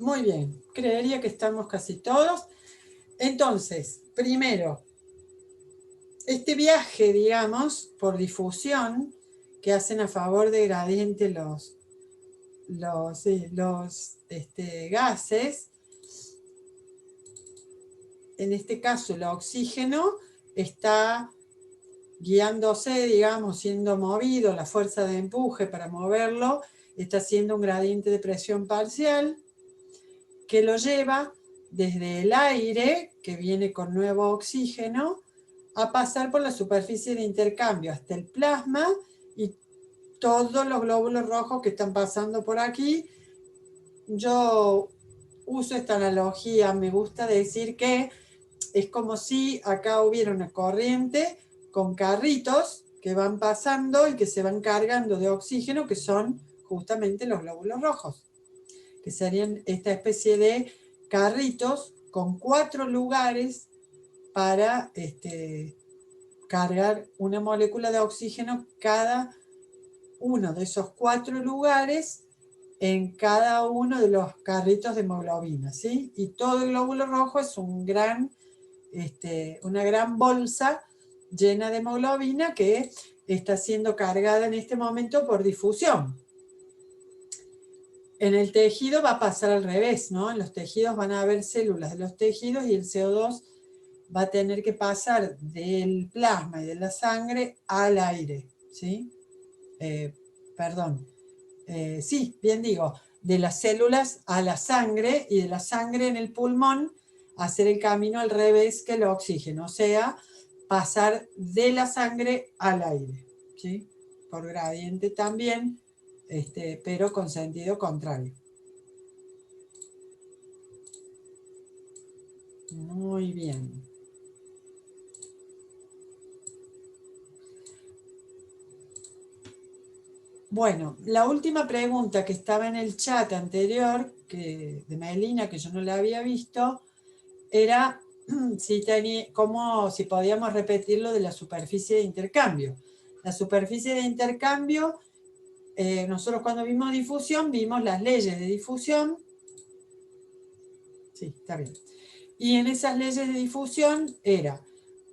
Muy bien, creería que estamos casi todos. Entonces, primero, este viaje, digamos, por difusión, que hacen a favor de gradiente los gases, en este caso el oxígeno está guiándose, digamos, siendo movido, la fuerza de empuje para moverlo, está haciendo un gradiente de presión parcial que lo lleva desde el aire, que viene con nuevo oxígeno, a pasar por la superficie de intercambio hasta el plasma y todos los glóbulos rojos que están pasando por aquí. Yo uso esta analogía, me gusta decir que es como si acá hubiera una corriente con carritos que van pasando y que se van cargando de oxígeno, que son justamente los glóbulos rojos, que serían esta especie de carritos con 4 lugares para cargar una molécula de oxígeno cada uno de esos 4 lugares en cada uno de los carritos de hemoglobina, ¿sí? Y todo el glóbulo rojo es una gran bolsa llena de hemoglobina que está siendo cargada en este momento por difusión. En el tejido va a pasar al revés, ¿no? En los tejidos van a haber células de los tejidos y el CO2 va a tener que pasar del plasma y de la sangre al aire, ¿sí? Sí, bien digo, de las células a la sangre y de la sangre en el pulmón hacer el camino al revés que el oxígeno, o sea, pasar de la sangre al aire, ¿sí? Por gradiente también, pero con sentido contrario. Muy bien. Bueno, la última pregunta que estaba en el chat anterior, de Melina, que yo no la había visto, era si podíamos repetir lo de la superficie de intercambio. La superficie de intercambio, nosotros cuando vimos difusión, vimos las leyes de difusión. Sí, está bien. Y en esas leyes de difusión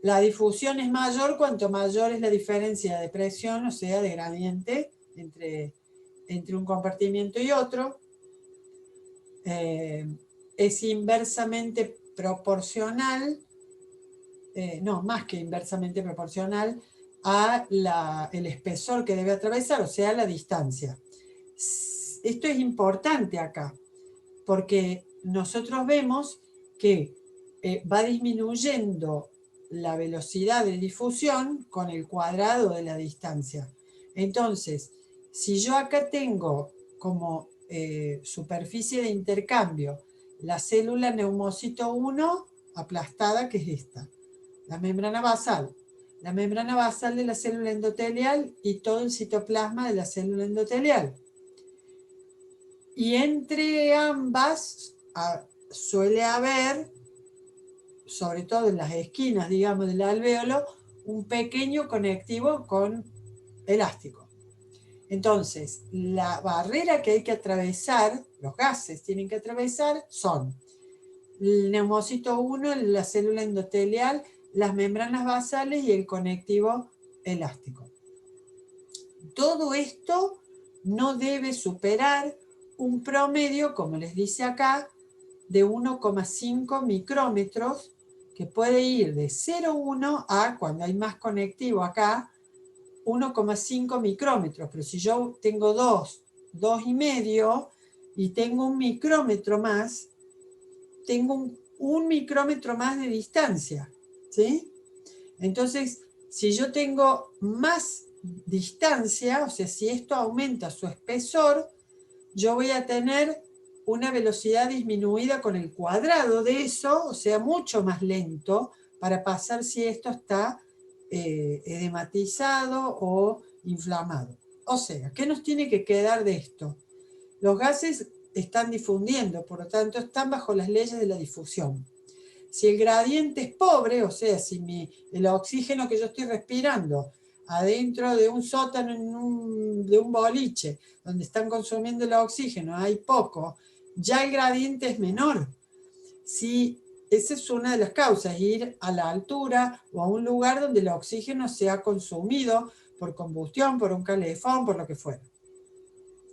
la difusión es mayor cuanto mayor es la diferencia de presión, o sea, de gradiente entre un compartimiento y otro. Es inversamente proporcional, no, más que inversamente proporcional el espesor que debe atravesar, o sea, la distancia. Esto es importante acá, porque nosotros vemos que va disminuyendo la velocidad de difusión con el cuadrado de la distancia. Entonces, si yo acá tengo como superficie de intercambio la célula neumocito 1 aplastada, que es esta, la membrana basal de la célula endotelial y todo el citoplasma de la célula endotelial. Y entre ambas suele haber, sobre todo en las esquinas, digamos, del alvéolo, un pequeño conectivo con elástico. Entonces, la barrera que hay que atravesar, los gases tienen que atravesar, son el neumocito 1, la célula endotelial, las membranas basales y el conectivo elástico. Todo esto no debe superar un promedio, como les dice acá, de 1,5 micrómetros, que puede ir de 0,1 a, cuando hay más conectivo acá, 1,5 micrómetros. Pero si yo tengo 2,5 y tengo un micrómetro más, tengo un micrómetro más de distancia, ¿sí? Entonces, si yo tengo más distancia, o sea, si esto aumenta su espesor, yo voy a tener una velocidad disminuida con el cuadrado de eso, o sea, mucho más lento, para pasar si esto está edematizado o inflamado. O sea, ¿qué nos tiene que quedar de esto? Los gases están difundiendo, por lo tanto, están bajo las leyes de la difusión. Si el gradiente es pobre, o sea, si el oxígeno que yo estoy respirando adentro de un sótano de un boliche, donde están consumiendo el oxígeno, hay poco, ya el gradiente es menor. Si esa es una de las causas, ir a la altura o a un lugar donde el oxígeno sea consumido por combustión, por un calefón, por lo que fuera.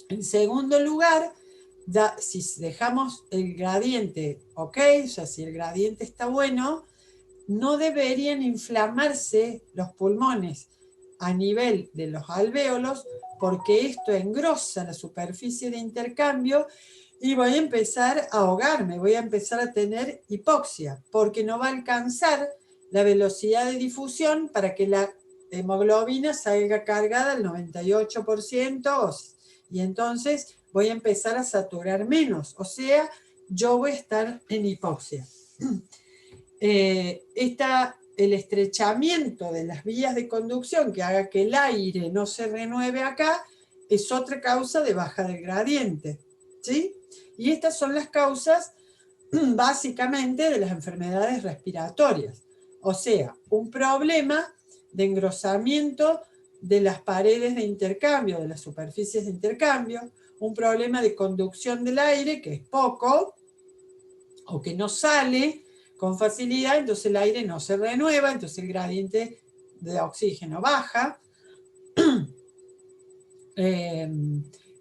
En segundo lugar, si dejamos el gradiente ok, o sea, si el gradiente está bueno, no deberían inflamarse los pulmones a nivel de los alvéolos, porque esto engrosa la superficie de intercambio y voy a empezar a ahogarme, voy a empezar a tener hipoxia, porque no va a alcanzar la velocidad de difusión para que la hemoglobina salga cargada al 98%, y entonces voy a empezar a saturar menos, o sea, yo voy a estar en hipoxia. El estrechamiento de las vías de conducción que haga que el aire no se renueve acá es otra causa de baja del gradiente, ¿sí? Y estas son las causas básicamente de las enfermedades respiratorias, o sea, un problema de engrosamiento de las paredes de intercambio, de las superficies de intercambio, un problema de conducción del aire que es poco o que no sale con facilidad, entonces el aire no se renueva, entonces el gradiente de oxígeno baja.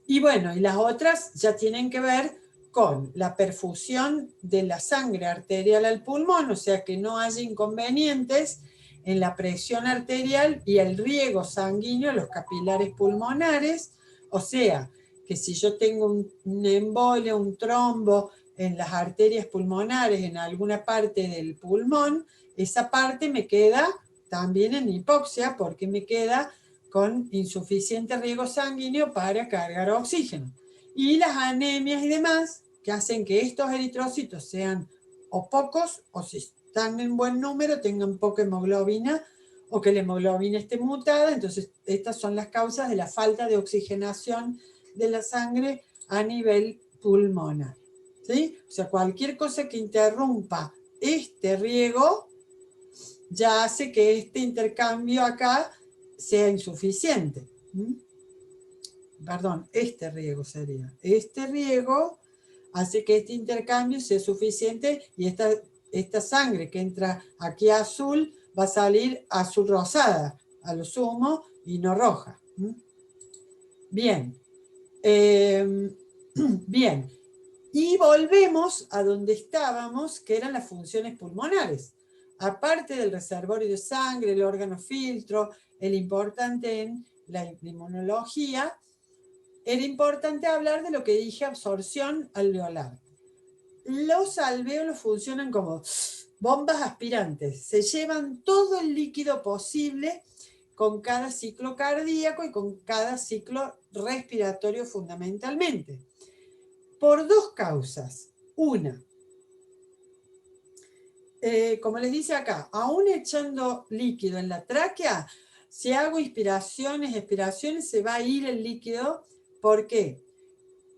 Y bueno, y las otras ya tienen que ver con la perfusión de la sangre arterial al pulmón, o sea que no haya inconvenientes en la presión arterial y el riego sanguíneo a los capilares pulmonares, o sea que si yo tengo un embolia, un trombo en las arterias pulmonares en alguna parte del pulmón, esa parte me queda también en hipoxia porque me queda con insuficiente riego sanguíneo para cargar oxígeno. Y las anemias y demás que hacen que estos eritrocitos sean o pocos, o si están en buen número, tengan poca hemoglobina, o que la hemoglobina esté mutada. Entonces estas son las causas de la falta de oxigenación de la sangre a nivel pulmonar, ¿sí? O sea, cualquier cosa que interrumpa este riego ya hace que este intercambio acá sea insuficiente. Perdón, este riego sería. Este riego hace que este intercambio sea suficiente y esta sangre que entra aquí azul va a salir azul rosada, a lo sumo, y no roja. Bien. Bien. Y volvemos a donde estábamos, que eran las funciones pulmonares. Aparte del reservorio de sangre, el órgano filtro, el importante en la inmunología, era importante hablar de lo que dije, absorción alveolar. Los alvéolos funcionan como bombas aspirantes, se llevan todo el líquido posible con cada ciclo cardíaco y con cada ciclo respiratorio fundamentalmente. Por dos causas. Una, como les dice acá, aún echando líquido en la tráquea, si hago inspiraciones, expiraciones, se va a ir el líquido. ¿Por qué?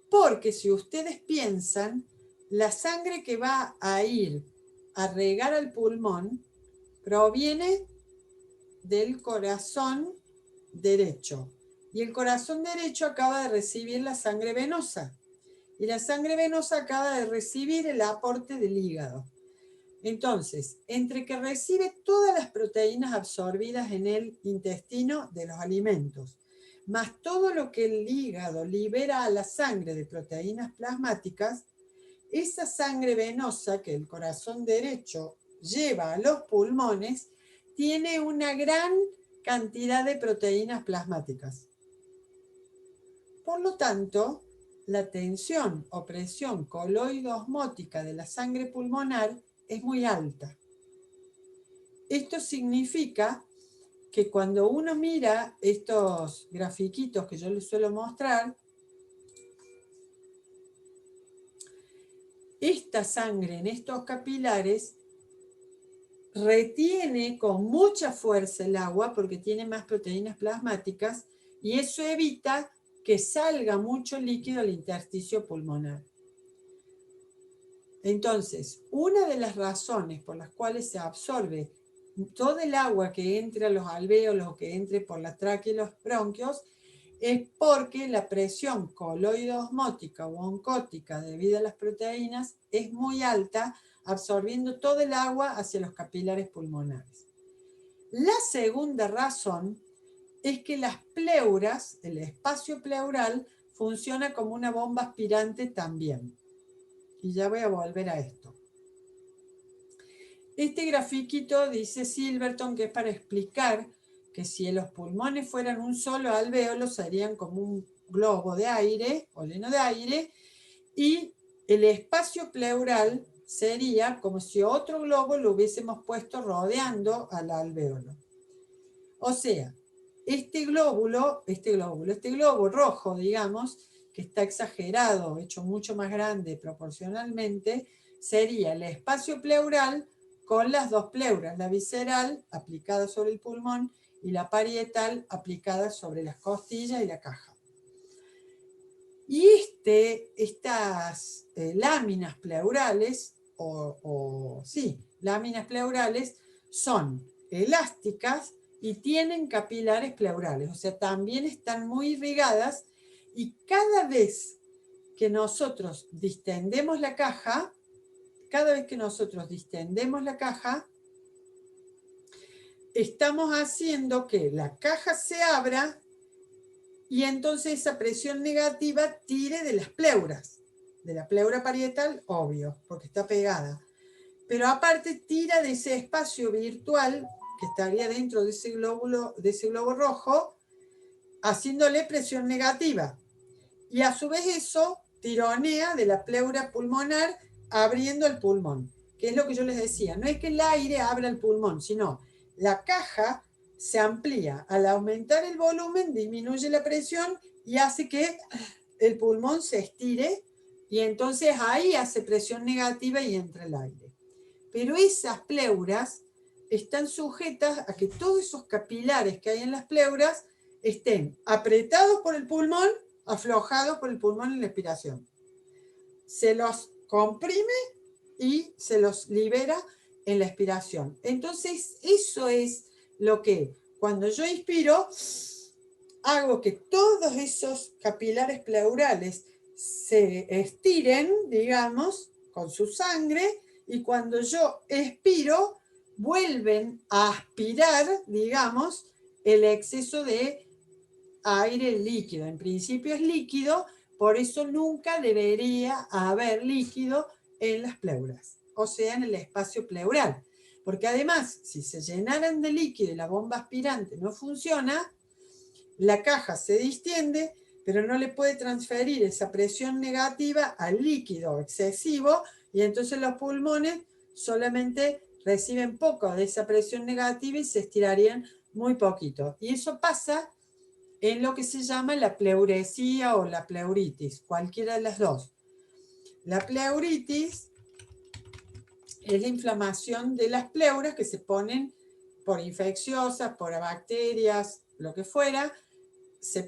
Porque si ustedes piensan, la sangre que va a ir a regar al pulmón proviene del corazón derecho. Y el corazón derecho acaba de recibir la sangre venosa. Y la sangre venosa acaba de recibir el aporte del hígado. Entonces, entre que recibe todas las proteínas absorbidas en el intestino de los alimentos, más todo lo que el hígado libera a la sangre de proteínas plasmáticas, esa sangre venosa que el corazón derecho lleva a los pulmones tiene una gran cantidad de proteínas plasmáticas. Por lo tanto, la tensión o presión coloide-osmótica de la sangre pulmonar es muy alta. Esto significa que cuando uno mira estos grafiquitos que yo les suelo mostrar, esta sangre en estos capilares retiene con mucha fuerza el agua porque tiene más proteínas plasmáticas y eso evita que salga mucho líquido al intersticio pulmonar. Entonces, una de las razones por las cuales se absorbe todo el agua que entre a los alvéolos o que entre por la tráquea y los bronquios es porque la presión coloide-osmótica o oncótica debido a las proteínas es muy alta, absorbiendo todo el agua hacia los capilares pulmonares. La segunda razón es que las pleuras, el espacio pleural, funciona como una bomba aspirante también. Y ya voy a volver a esto. Este grafiquito dice Silverton que es para explicar que si los pulmones fueran un solo alvéolo serían como un globo de aire o lleno de aire, y el espacio pleural sería como si otro globo lo hubiésemos puesto rodeando al alvéolo. O sea, este globo rojo, digamos, que está exagerado, hecho mucho más grande proporcionalmente, sería el espacio pleural con las dos pleuras, la visceral aplicada sobre el pulmón y la parietal aplicada sobre las costillas y la caja. Y estas láminas pleurales, láminas pleurales son elásticas y tienen capilares pleurales, o sea, también están muy irrigadas, y cada vez que nosotros distendemos la caja, estamos haciendo que la caja se abra y entonces esa presión negativa tire de las pleuras, de la pleura parietal, obvio, porque está pegada. Pero aparte tira de ese espacio virtual que estaría dentro de ese globo rojo, haciéndole presión negativa. Y a su vez eso tironea de la pleura pulmonar abriendo el pulmón, que es lo que yo les decía. No es que el aire abra el pulmón, sino la caja se amplía. Al aumentar el volumen disminuye la presión y hace que el pulmón se estire, y entonces ahí hace presión negativa y entra el aire. Pero esas pleuras están sujetas a que todos esos capilares que hay en las pleuras estén apretados por el pulmón, aflojados por el pulmón en la expiración. Se los comprime y se los libera en la expiración. Entonces, eso es lo que, cuando yo inspiro, hago que todos esos capilares pleurales se estiren, digamos, con su sangre, y cuando yo expiro, vuelven a aspirar, digamos, el exceso de aire líquido. En principio es líquido, por eso nunca debería haber líquido en las pleuras, o sea, en el espacio pleural. Porque además, si se llenaran de líquido y la bomba aspirante no funciona, la caja se distiende, pero no le puede transferir esa presión negativa al líquido excesivo, y entonces los pulmones solamente reciben poco de esa presión negativa y se estirarían muy poquito. Y eso pasa en lo que se llama la pleuresía o la pleuritis, cualquiera de las dos. La pleuritis es la inflamación de las pleuras que se ponen por infecciosas, por bacterias, lo que fuera, se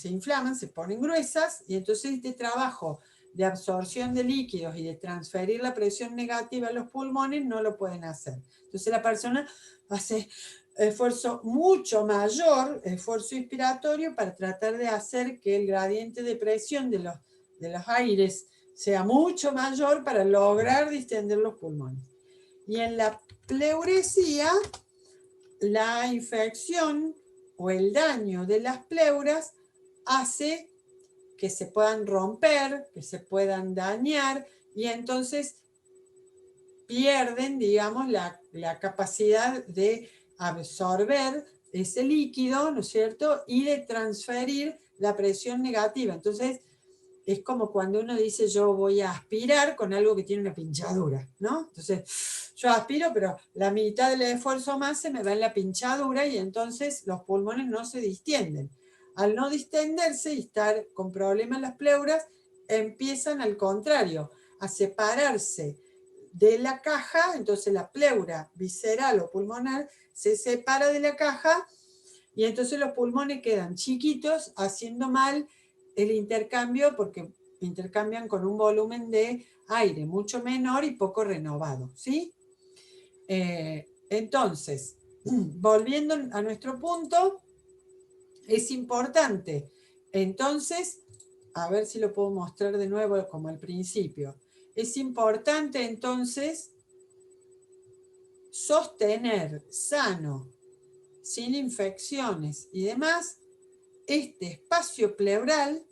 inflaman, se ponen gruesas, y entonces este trabajo de absorción de líquidos y de transferir la presión negativa a los pulmones no lo pueden hacer. Entonces la persona hace esfuerzo mucho mayor, esfuerzo inspiratorio, para tratar de hacer que el gradiente de presión de los aires sea mucho mayor para lograr distender los pulmones. Y en la pleuresía, la infección o el daño de las pleuras hace que se puedan romper, que se puedan dañar, y entonces pierden, digamos, la capacidad de absorber ese líquido, ¿no es cierto?, y de transferir la presión negativa. Entonces, es como cuando uno dice yo voy a aspirar con algo que tiene una pinchadura, ¿no? Entonces, yo aspiro, pero la mitad del esfuerzo más se me va en la pinchadura, y entonces los pulmones no se distienden. Al no distenderse y estar con problemas las pleuras, empiezan al contrario, a separarse de la caja. Entonces la pleura visceral o pulmonar se separa de la caja, y entonces los pulmones quedan chiquitos, haciendo mal el intercambio, porque intercambian con un volumen de aire mucho menor y poco renovado, ¿sí? Entonces, volviendo a nuestro punto, Es importante. Entonces, a ver si lo puedo mostrar de nuevo como al principio. Es importante entonces sostener sano, sin infecciones y demás, este espacio pleural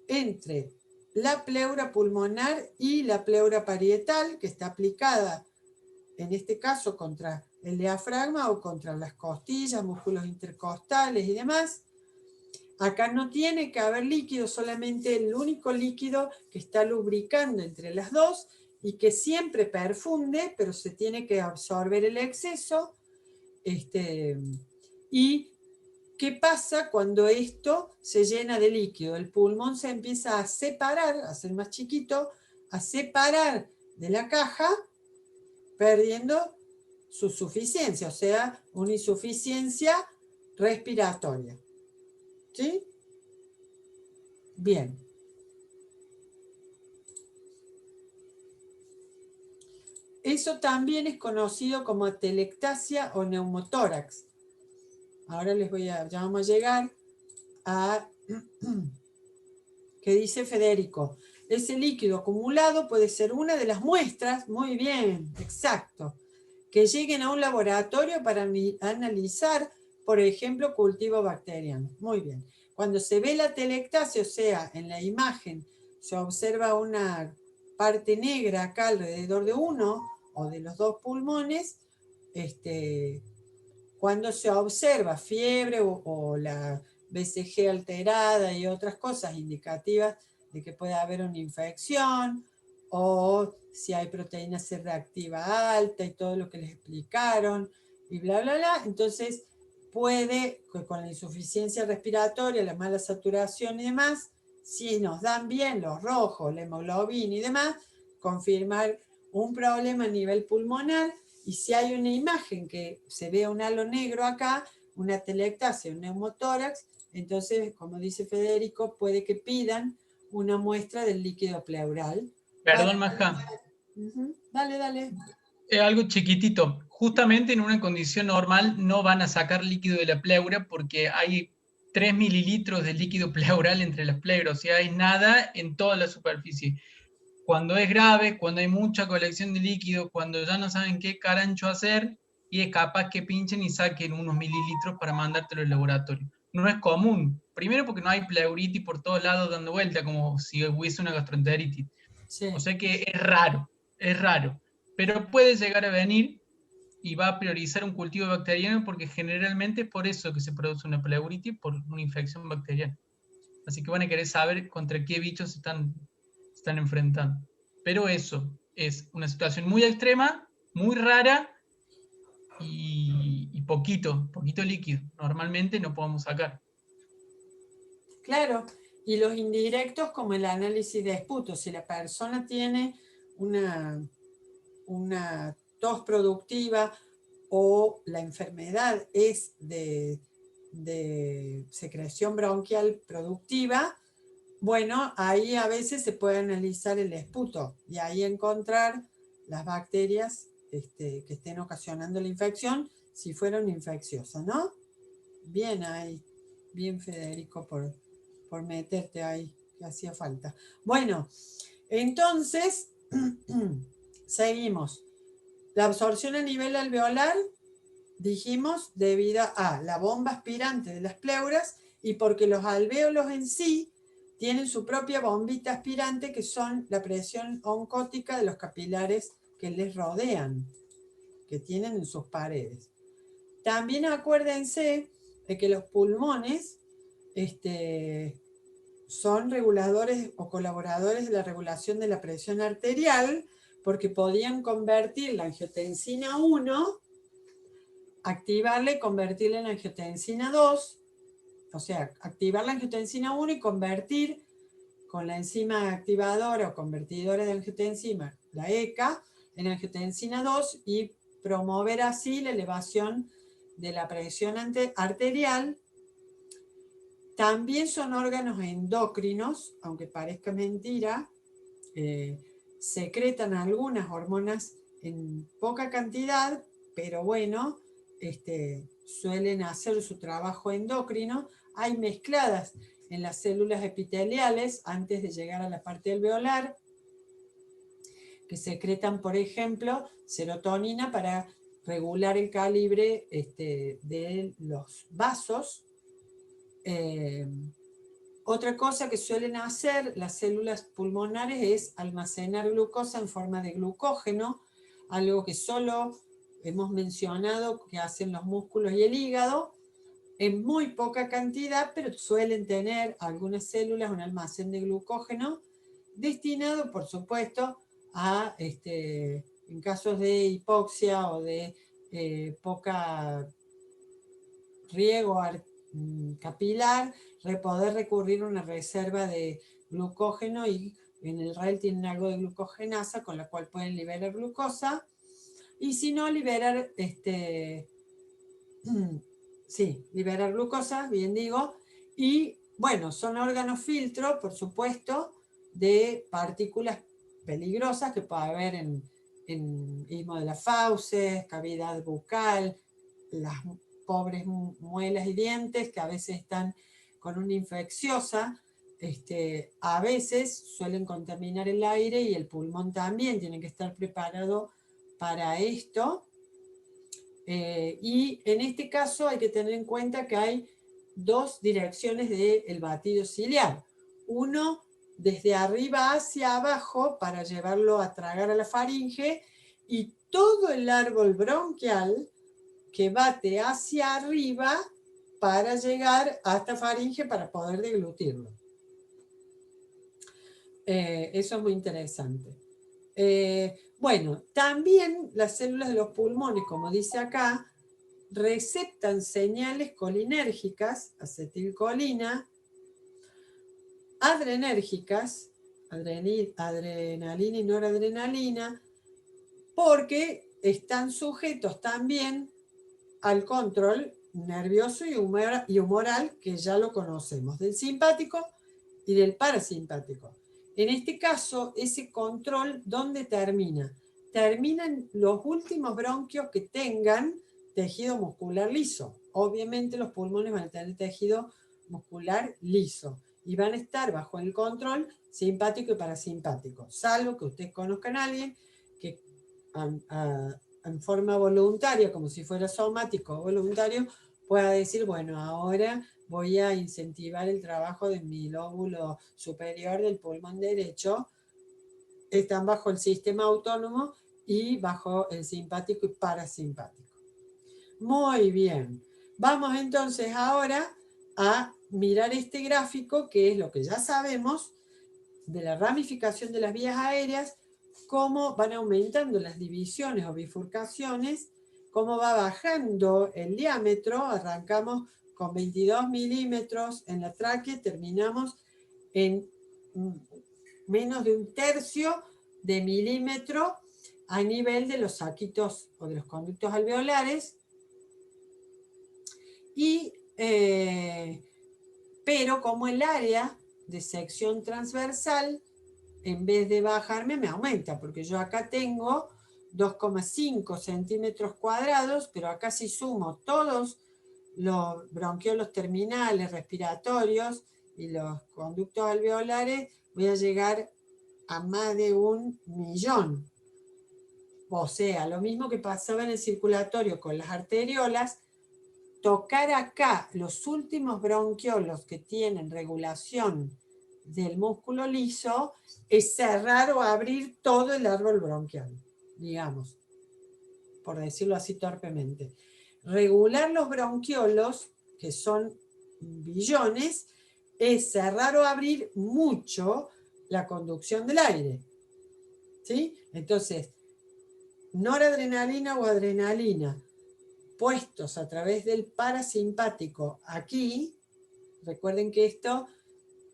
entre la pleura pulmonar y la pleura parietal, que está aplicada en este caso contra el diafragma o contra las costillas, músculos intercostales y demás. Acá no tiene que haber líquido, solamente el único líquido que está lubricando entre las dos y que siempre perfunde, pero se tiene que absorber el exceso. ¿Y qué pasa cuando esto se llena de líquido? El pulmón se empieza a separar, a ser más chiquito, a separar de la caja, perdiendo su suficiencia, o sea, una insuficiencia respiratoria. ¿Sí? Bien. Eso también es conocido como atelectasia o neumotórax. Ahora ya vamos a llegar a que dice Federico. Ese líquido acumulado puede ser una de las muestras, muy bien, exacto, que lleguen a un laboratorio para analizar, por ejemplo, cultivo bacteriano. Muy bien. Cuando se ve la atelectasia, o sea, en la imagen se observa una parte negra acá alrededor de uno o de los dos pulmones, cuando se observa fiebre o la BCG alterada y otras cosas indicativas de que puede haber una infección, o si hay proteína C reactiva alta y todo lo que les explicaron, y bla, bla, bla, entonces puede, con la insuficiencia respiratoria, la mala saturación y demás, si nos dan bien los rojos, la hemoglobina y demás, confirmar un problema a nivel pulmonar. Y si hay una imagen que se ve un halo negro acá, una atelectasia, un neumotórax, entonces, como dice Federico, puede que pidan una muestra del líquido pleural. Perdón, Maja. Dale, dale. Algo chiquitito. Justamente en una condición normal no van a sacar líquido de la pleura porque hay 3 mililitros de líquido pleural entre las pleuras, o sea, hay nada en toda la superficie. Cuando es grave, cuando hay mucha colección de líquido, cuando ya no saben qué carancho hacer, y es capaz que pinchen y saquen unos mililitros para mandártelo al laboratorio. No es común. Primero porque no hay pleuritis por todos lados dando vuelta, como si hubiese una gastroenteritis. Sí. O sea que es raro. Pero puede llegar a venir y va a priorizar un cultivo bacteriano porque generalmente es por eso que se produce una pleuritis, por una infección bacteriana. Así que van a querer saber contra qué bichos se están enfrentando. Pero eso es una situación muy extrema, muy rara y poquito líquido. Normalmente no podemos sacar. Claro, y los indirectos como el análisis de esputo, si la persona tiene una tos productiva o la enfermedad es de secreción bronquial productiva, bueno, ahí a veces se puede analizar el esputo y ahí encontrar las bacterias que estén ocasionando la infección, si fueron infecciosas, ¿no? Bien ahí, bien Federico por meterte ahí, que hacía falta. Bueno, entonces, seguimos. La absorción a nivel alveolar, dijimos, debido a la bomba aspirante de las pleuras y porque los alvéolos en sí tienen su propia bombita aspirante, que son la presión oncótica de los capilares que les rodean, que tienen en sus paredes. También acuérdense de que los pulmones son reguladores o colaboradores de la regulación de la presión arterial, porque podían convertir la angiotensina 1, activarla y convertirla en angiotensina 2, o sea, activar la angiotensina 1 y convertir con la enzima activadora o convertidora de angiotensina, la ECA, en angiotensina 2 y promover así la elevación de la presión arterial. También son órganos endocrinos, aunque parezca mentira, secretan algunas hormonas en poca cantidad, pero bueno, suelen hacer su trabajo endocrino. Hay mezcladas en las células epiteliales antes de llegar a la parte alveolar, que secretan, por ejemplo, serotonina para regular el calibre de los vasos. Otra cosa que suelen hacer las células pulmonares es almacenar glucosa en forma de glucógeno, algo que solo hemos mencionado que hacen los músculos y el hígado, en muy poca cantidad, pero suelen tener algunas células un almacén de glucógeno destinado, por supuesto, a, en casos de hipoxia o de poca riego capilar, poder recurrir a una reserva de glucógeno, y en el REL tienen algo de glucogenasa con la cual pueden liberar glucosa, y si no, liberar sí, liberar glucosa, bien digo, y bueno, son órganos filtro, por supuesto, de partículas peligrosas que puede haber en istmo de las fauces, cavidad bucal, las pobres muelas y dientes que a veces están con una infecciosa, a veces suelen contaminar el aire, y el pulmón también tiene que estar preparado para esto. Y en este caso hay que tener en cuenta que hay dos direcciones del batido ciliar. Uno desde arriba hacia abajo para llevarlo a tragar a la faringe, y todo el árbol bronquial que bate hacia arriba para llegar hasta faringe para poder deglutirlo. Eso es muy interesante. Bueno, también las células de los pulmones, como dice acá, receptan señales colinérgicas, acetilcolina, adrenérgicas, adrenalina y noradrenalina, porque están sujetos también al control nervioso y humoral, que ya lo conocemos, del simpático y del parasimpático. En este caso, ese control, ¿dónde termina? Terminan los últimos bronquios que tengan tejido muscular liso. Obviamente los pulmones van a tener tejido muscular liso y van a estar bajo el control simpático y parasimpático, salvo que ustedes conozcan a alguien que en forma voluntaria, como si fuera somático o voluntario, pueda decir, bueno, ahora voy a incentivar el trabajo de mi lóbulo superior del pulmón derecho. Están bajo el sistema autónomo y bajo el simpático y parasimpático. Muy bien. Vamos entonces ahora a mirar este gráfico, que es lo que ya sabemos de la ramificación de las vías aéreas, cómo van aumentando las divisiones o bifurcaciones, cómo va bajando el diámetro. Arrancamos con 22 milímetros en la tráquea, terminamos en menos de 1/3 de milímetro a nivel de los saquitos o de los conductos alveolares. Pero como el área de sección transversal, en vez de bajarme, me aumenta, porque yo acá tengo 2,5 centímetros cuadrados, pero acá si sumo todos los bronquiolos terminales, respiratorios y los conductos alveolares, voy a llegar a más de 1.000.000. O sea, lo mismo que pasaba en el circulatorio con las arteriolas, tocar acá los últimos bronquiolos que tienen regulación del músculo liso es cerrar o abrir todo el árbol bronquial, digamos, por decirlo así torpemente. Regular los bronquiolos, que son billones, es cerrar o abrir mucho la conducción del aire, ¿sí? Entonces, noradrenalina o adrenalina puestos a través del parasimpático aquí, recuerden que esto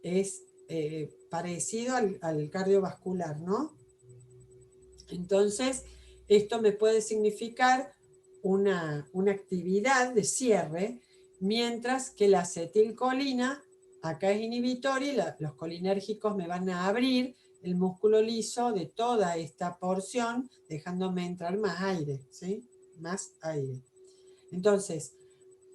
es parecido al cardiovascular, ¿no? Entonces, esto me puede significar una actividad de cierre, mientras que la acetilcolina acá es inhibitoria y los colinérgicos me van a abrir el músculo liso de toda esta porción, dejándome entrar más aire, ¿sí? Más aire. Entonces,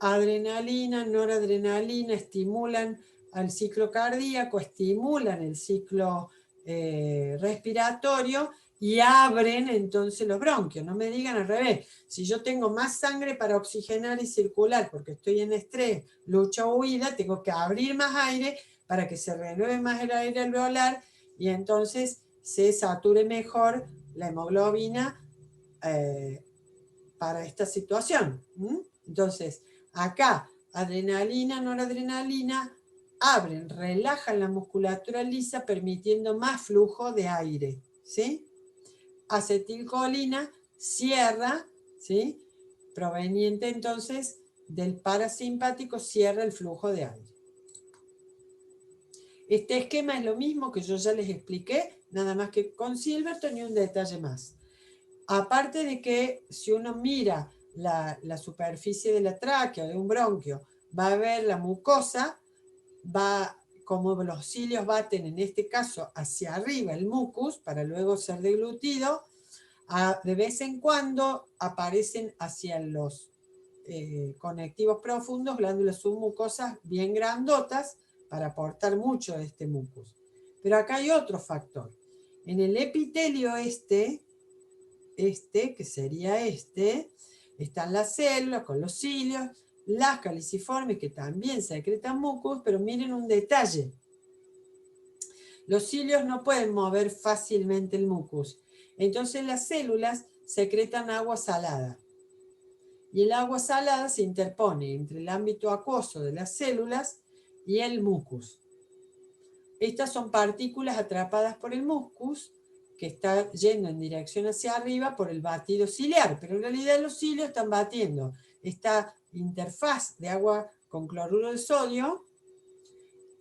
adrenalina, noradrenalina estimulan al ciclo cardíaco, estimulan el ciclo respiratorio y abren entonces los bronquios. No me digan al revés. Si yo tengo más sangre para oxigenar y circular porque estoy en estrés, lucha o huida, tengo que abrir más aire para que se renueve más el aire alveolar y entonces se sature mejor la hemoglobina para esta situación. Entonces, acá, adrenalina, noradrenalina, abren, relajan la musculatura lisa, permitiendo más flujo de aire, ¿sí? Acetilcolina cierra, ¿sí? Proveniente entonces del parasimpático, cierra el flujo de aire. Este esquema es lo mismo que yo ya les expliqué, nada más que con Silverton y un detalle más. Aparte de que si uno mira la superficie de la tráquea o de un bronquio, va a ver la mucosa, va como los cilios baten en este caso hacia arriba el mucus para luego ser deglutido, de vez en cuando aparecen hacia los conectivos profundos glándulas submucosas bien grandotas para aportar mucho de este mucus. Pero acá hay otro factor. En el epitelio que sería están las células con los cilios, las caliciformes que también secretan mucus, pero miren un detalle. Los cilios no pueden mover fácilmente el mucus, entonces las células secretan agua salada. Y el agua salada se interpone entre el ámbito acuoso de las células y el mucus. Estas son partículas atrapadas por el mucus que está yendo en dirección hacia arriba por el batido ciliar, pero en realidad los cilios están batiendo esta interfaz de agua con cloruro de sodio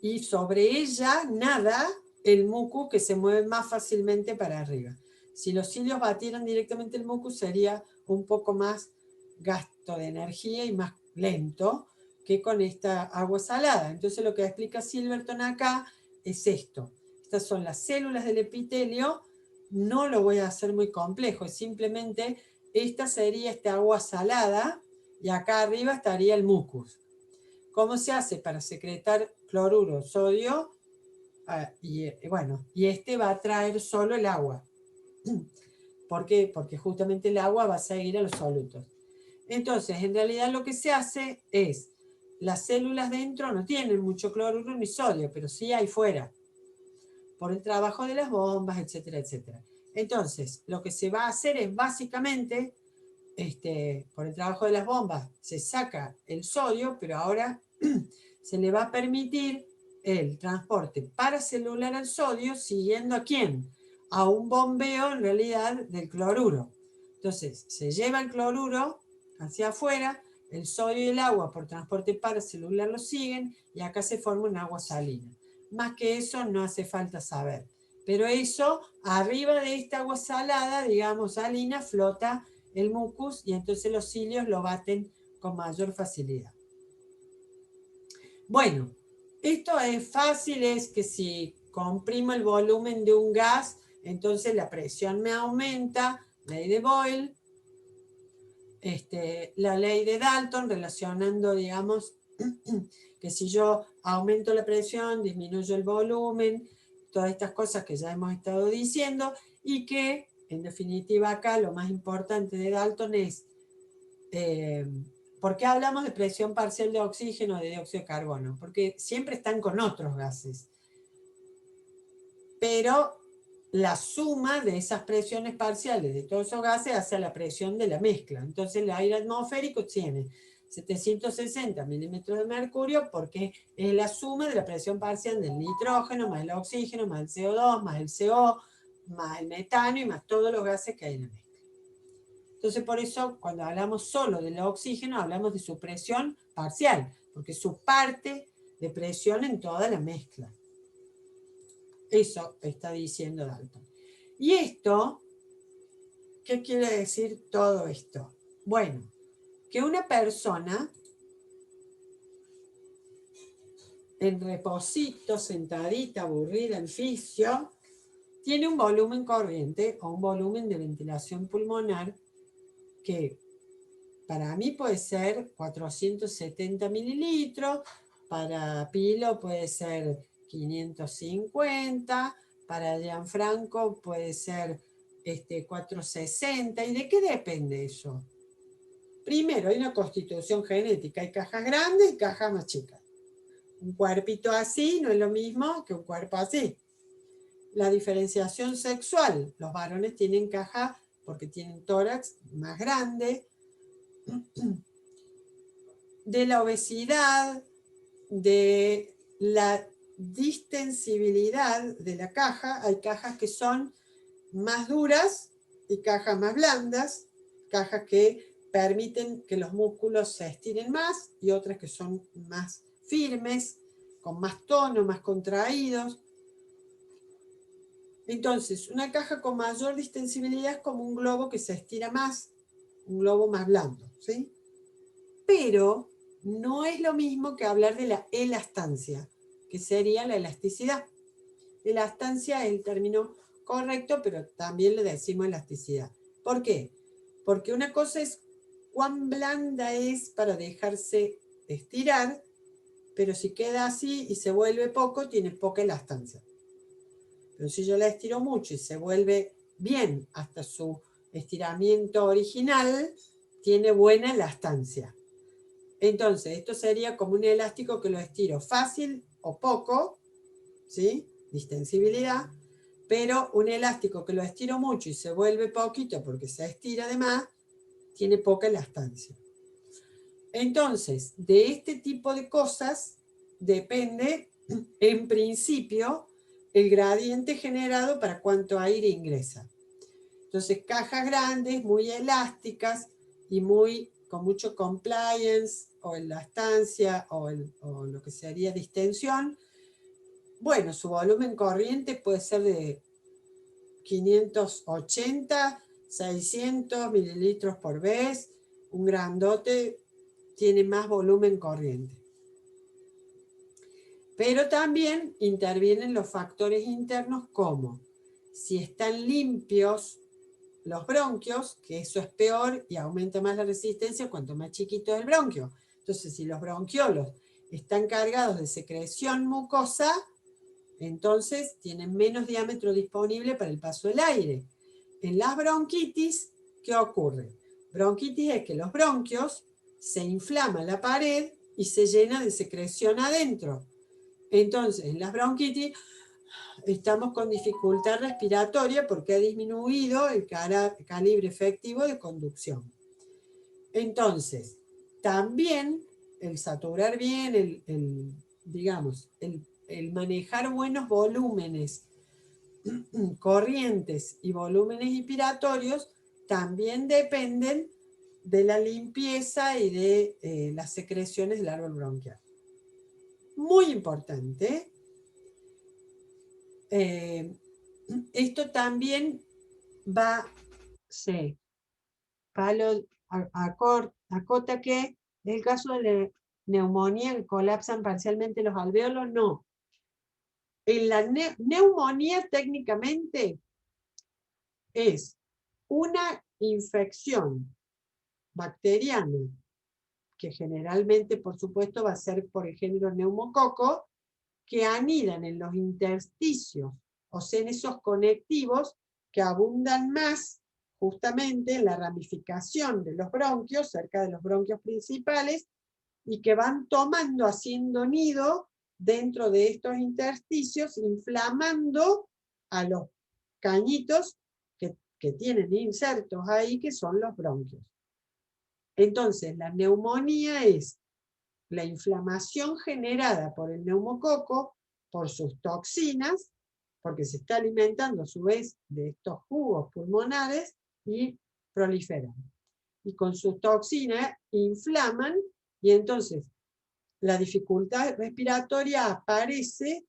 y sobre ella nada el mucus que se mueve más fácilmente para arriba. Si los cilios batieran directamente el mucus sería un poco más gasto de energía y más lento que con esta agua salada. Entonces lo que explica Silverton acá es esto. Estas son las células del epitelio. No lo voy a hacer muy complejo, es simplemente esta sería esta agua salada y acá arriba estaría el mucus. ¿Cómo se hace para secretar cloruro, sodio? Y este va a traer solo el agua. ¿Por qué? Porque justamente el agua va a seguir a los solutos. Entonces, en realidad lo que se hace es, las células dentro no tienen mucho cloruro ni sodio, pero sí hay fuera, por el trabajo de las bombas, etcétera, etcétera. Entonces, lo que se va a hacer es básicamente, por el trabajo de las bombas, se saca el sodio, pero ahora se le va a permitir el transporte paracelular al sodio, siguiendo ¿a quién? A un bombeo en realidad del cloruro. Entonces, se lleva el cloruro hacia afuera, el sodio y el agua por transporte paracelular lo siguen y acá se forma un agua salina. Más que eso no hace falta saber. Pero eso, arriba de esta agua salada, digamos salina, flota el mucus y entonces los cilios lo baten con mayor facilidad. Bueno, esto es fácil, es que si comprimo el volumen de un gas, entonces la presión me aumenta, ley de Boyle, la ley de Dalton, relacionando, digamos, que si yo aumento la presión, disminuyo el volumen, todas estas cosas que ya hemos estado diciendo, y que, en definitiva, acá lo más importante de Dalton es, ¿por qué hablamos de presión parcial de oxígeno o de dióxido de carbono? Porque siempre están con otros gases. Pero la suma de esas presiones parciales de todos esos gases hace a la presión de la mezcla. Entonces el aire atmosférico tiene 760 milímetros de mercurio porque es la suma de la presión parcial del nitrógeno, más el oxígeno, más el CO2, más el CO, más el metano y más todos los gases que hay en la mezcla. Entonces por eso cuando hablamos solo del oxígeno hablamos de su presión parcial, porque es su parte de presión en toda la mezcla. Eso está diciendo Dalton. ¿Y esto? ¿Qué quiere decir todo esto? Bueno, que una persona en reposito, sentadita, aburrida, en fisio, tiene un volumen corriente o un volumen de ventilación pulmonar que para mí puede ser 470 mililitros, para Pilo puede ser 550, para Gianfranco puede ser 460. ¿Y de qué depende eso? Primero, hay una constitución genética, hay cajas grandes y cajas más chicas. Un cuerpito así no es lo mismo que un cuerpo así. La diferenciación sexual, los varones tienen caja porque tienen tórax más grande. De la obesidad, de la distensibilidad de la caja, hay cajas que son más duras y cajas más blandas, cajas que permiten que los músculos se estiren más y otras que son más firmes, con más tono, más contraídos. Entonces, una caja con mayor distensibilidad es como un globo que se estira más, un globo más blando, ¿sí? Pero no es lo mismo que hablar de la elastancia, que sería la elasticidad. Elastancia es el término correcto, pero también le decimos elasticidad. ¿Por qué? Porque una cosa es cuán blanda es para dejarse estirar, pero si queda así y se vuelve poco, tiene poca elastancia. Pero si yo la estiro mucho y se vuelve bien hasta su estiramiento original, tiene buena elastancia. Entonces, esto sería como un elástico que lo estiro fácil o poco, ¿sí? Distensibilidad, pero un elástico que lo estiro mucho y se vuelve poquito porque se estira de más, tiene poca elastancia. Entonces, de este tipo de cosas depende, en principio, el gradiente generado para cuánto aire ingresa. Entonces, cajas grandes, muy elásticas y con mucho compliance o elastancia o lo que sería distensión, bueno, su volumen corriente puede ser de 580, 600 mililitros por vez. Un grandote tiene más volumen corriente. Pero también intervienen los factores internos como si están limpios los bronquios, que eso es peor y aumenta más la resistencia cuanto más chiquito es el bronquio. Entonces, si los bronquiolos están cargados de secreción mucosa, entonces tienen menos diámetro disponible para el paso del aire. En las bronquitis, ¿qué ocurre? Bronquitis es que los bronquios se inflama la pared y se llena de secreción adentro. Entonces, en las bronquitis estamos con dificultad respiratoria porque ha disminuido el calibre efectivo de conducción. Entonces, también el saturar bien, digamos, el manejar buenos volúmenes corrientes y volúmenes inspiratorios también dependen de la limpieza y de las secreciones del árbol bronquial. Muy importante. Esto también se acota que en el caso de la neumonía que colapsan parcialmente los alvéolos, no. En la neumonía técnicamente es una infección bacteriana, que generalmente, por supuesto, va a ser por el género neumococo, que anidan en los intersticios, o sea, en esos conectivos que abundan más justamente en la ramificación de los bronquios, cerca de los bronquios principales, y que van tomando, haciendo nido dentro de estos intersticios, inflamando a los cañitos que tienen insertos ahí, que son los bronquios. Entonces, la neumonía es la inflamación generada por el neumococo, por sus toxinas, porque se está alimentando a su vez de estos jugos pulmonares y proliferan. Y con sus toxinas inflaman y entonces la dificultad respiratoria aparece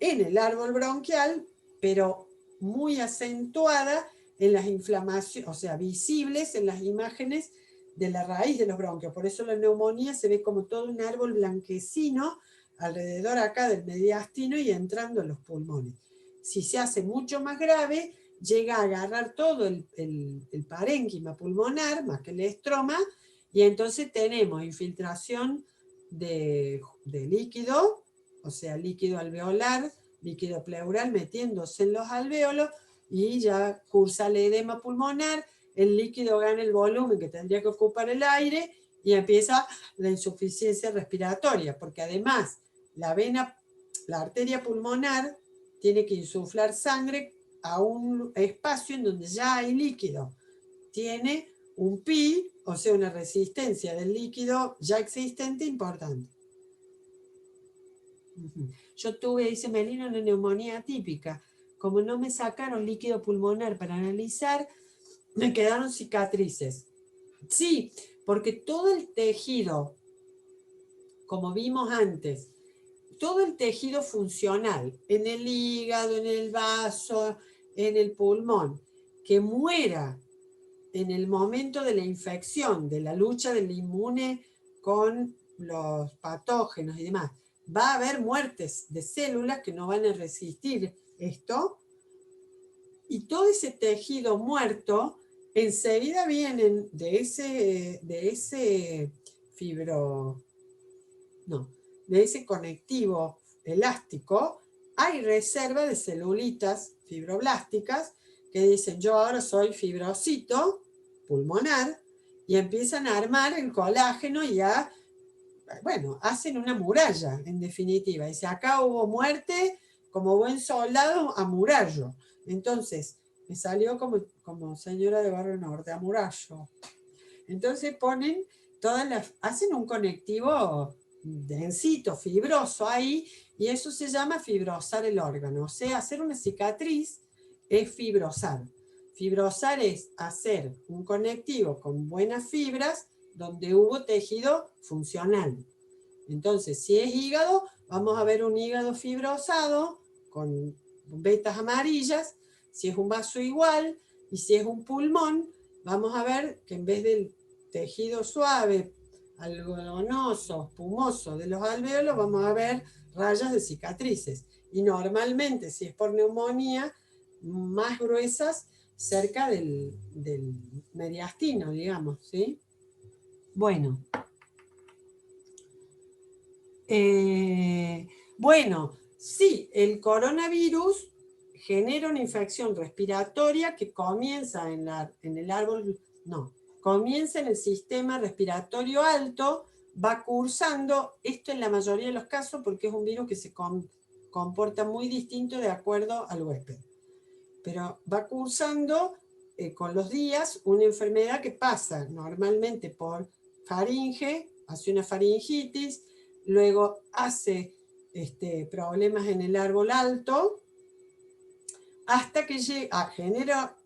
en el árbol bronquial, pero muy acentuada en las inflamaciones, o sea, visibles en las imágenes de la raíz de los bronquios. Por eso la neumonía se ve como todo un árbol blanquecino alrededor acá del mediastino y entrando en los pulmones. Si se hace mucho más grave, llega a agarrar todo el parénquima pulmonar, más que el estroma, Y entonces tenemos infiltración de líquido, o sea, líquido alveolar, líquido pleural metiéndose en los alvéolos y ya cursa el edema pulmonar, el líquido gana el volumen que tendría que ocupar el aire y empieza la insuficiencia respiratoria, porque además la arteria pulmonar tiene que insuflar sangre a un espacio en donde ya hay líquido. Tiene un pi, o sea, una resistencia del líquido ya existente importante. Yo tuve, dice Melina, una neumonía atípica. Como no me sacaron líquido pulmonar para analizar, me quedaron cicatrices. Sí, porque todo el tejido, como vimos antes, todo el tejido funcional, en el hígado, en el vaso, en el pulmón, que muera en el momento de la infección, de la lucha del inmune con los patógenos y demás, va a haber muertes de células que no van a resistir esto, y todo ese tejido muerto enseguida vienen de ese conectivo elástico, hay reserva de celulitas fibroblásticas que dicen, yo ahora soy fibrocito pulmonar, y empiezan a armar el colágeno y hacen una muralla, en definitiva. Dice, acá hubo muerte, como buen soldado, amurallo. Entonces, me salió como señora de Barrio Norte, amurallo. Entonces hacen un conectivo densito, fibroso ahí, y eso se llama fibrosar el órgano. O sea, hacer una cicatriz es fibrosar. Fibrosar es hacer un conectivo con buenas fibras donde hubo tejido funcional. Entonces, si es hígado, vamos a ver un hígado fibrosado con vetas amarillas. Si es un vaso igual, y si es un pulmón, vamos a ver que en vez del tejido suave, algodonoso, espumoso de los alvéolos, vamos a ver rayas de cicatrices. Y normalmente, si es por neumonía, más gruesas cerca del mediastino, digamos, ¿sí? Bueno. Sí, el coronavirus genera una infección respiratoria que comienza comienza en el sistema respiratorio alto, va cursando, esto en la mayoría de los casos porque es un virus que se comporta muy distinto de acuerdo al huésped, pero va cursando con los días una enfermedad que pasa normalmente por faringe, hace una faringitis, luego hace problemas en el árbol alto, hasta que genera